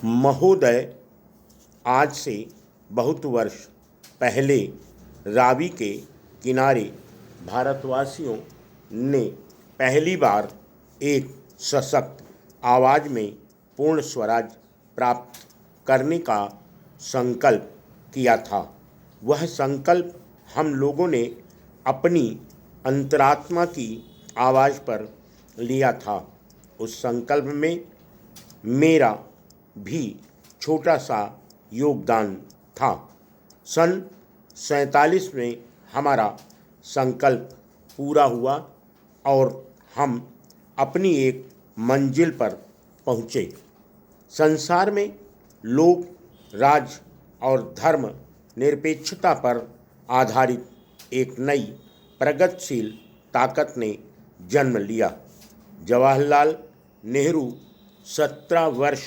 महोदय, आज से बहुत वर्ष पहले रावी के किनारे भारतवासियों ने पहली बार एक सशक्त आवाज़ में पूर्ण स्वराज प्राप्त करने का संकल्प किया था। वह संकल्प हम लोगों ने अपनी अंतरात्मा की आवाज़ पर लिया था। उस संकल्प में मेरा भी छोटा सा योगदान था। सन 47 में हमारा संकल्प पूरा हुआ और हम अपनी एक मंजिल पर पहुँचे। संसार में लोक, राज और धर्म निरपेक्षता पर आधारित एक नई प्रगतिशील ताकत ने जन्म लिया। जवाहरलाल नेहरू 17 वर्ष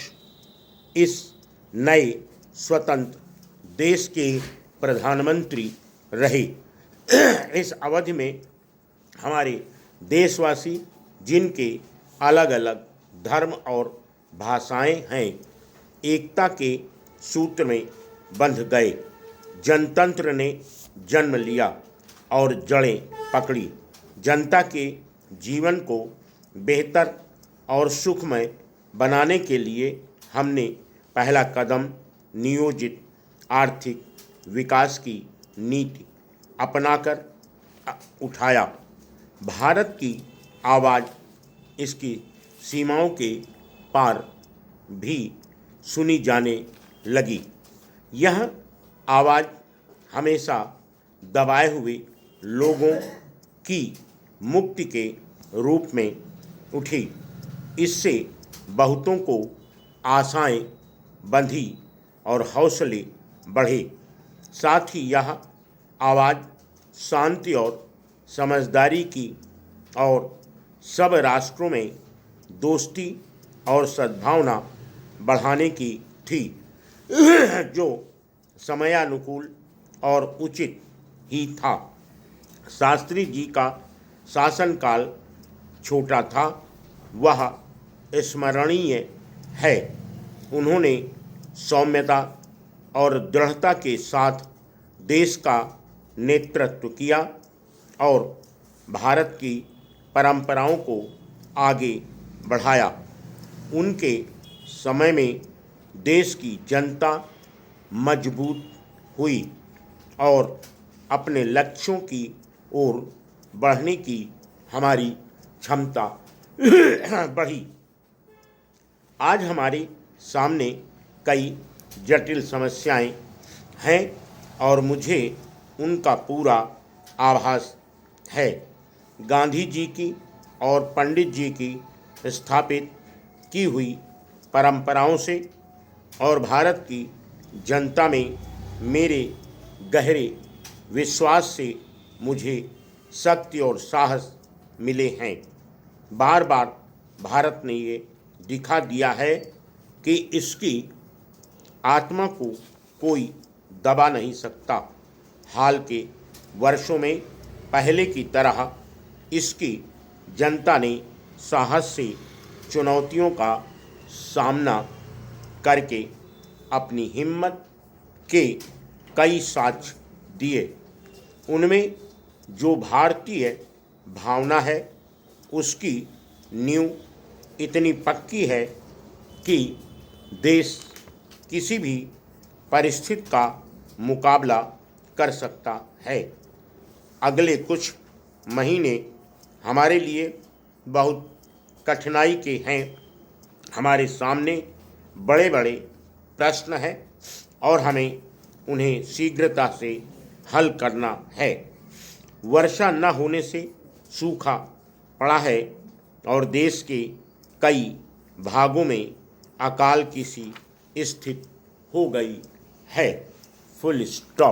इस नए स्वतंत्र देश के प्रधानमंत्री रहे। इस अवधि में हमारे देशवासी, जिनके अलग अलग धर्म और भाषाएं हैं, एकता के सूत्र में बंध गए। जनतंत्र ने जन्म लिया और जड़ें पकड़ी। जनता के जीवन को बेहतर और सुखमय बनाने के लिए हमने पहला कदम नियोजित आर्थिक विकास की नीति अपनाकर उठाया। भारत की आवाज़ इसकी सीमाओं के पार भी सुनी जाने लगी। यह आवाज़ हमेशा दबाए हुए लोगों की मुक्ति के रूप में उठी। इससे बहुतों को आशाएं बंधी और हौसले बढ़े। साथ ही यह आवाज़ शांति और समझदारी की और सब राष्ट्रों में दोस्ती और सद्भावना बढ़ाने की थी, जो समयानुकूल और उचित ही था। शास्त्री जी का शासनकाल छोटा था, वह स्मरणीय है। उन्होंने सौम्यता और दृढ़ता के साथ देश का नेतृत्व किया और भारत की परंपराओं को आगे बढ़ाया। उनके समय में देश की जनता मजबूत हुई और अपने लक्ष्यों की ओर बढ़ने की हमारी क्षमता बढ़ी। आज हमारे सामने कई जटिल समस्याएं हैं और मुझे उनका पूरा आभास है। गांधी जी की और पंडित जी की स्थापित की हुई परंपराओं से और भारत की जनता में मेरे गहरे विश्वास से मुझे शक्ति और साहस मिले हैं। बार बार भारत ने ये दिखा दिया है कि इसकी आत्मा को कोई दबा नहीं सकता। हाल के वर्षों में पहले की तरह इसकी जनता ने साहस से चुनौतियों का सामना करके अपनी हिम्मत के कई साक्ष्य दिए। उनमें जो भारतीय भावना है, उसकी नींव इतनी पक्की है कि देश किसी भी परिस्थिति का मुकाबला कर सकता है। अगले कुछ महीने हमारे लिए बहुत कठिनाई के हैं। हमारे सामने बड़े बड़े प्रश्न हैं और हमें उन्हें शीघ्रता से हल करना है। वर्षा न होने से सूखा पड़ा है और देश के कई भागों में अकाल की सी स्थिति हो गई है। Full stop.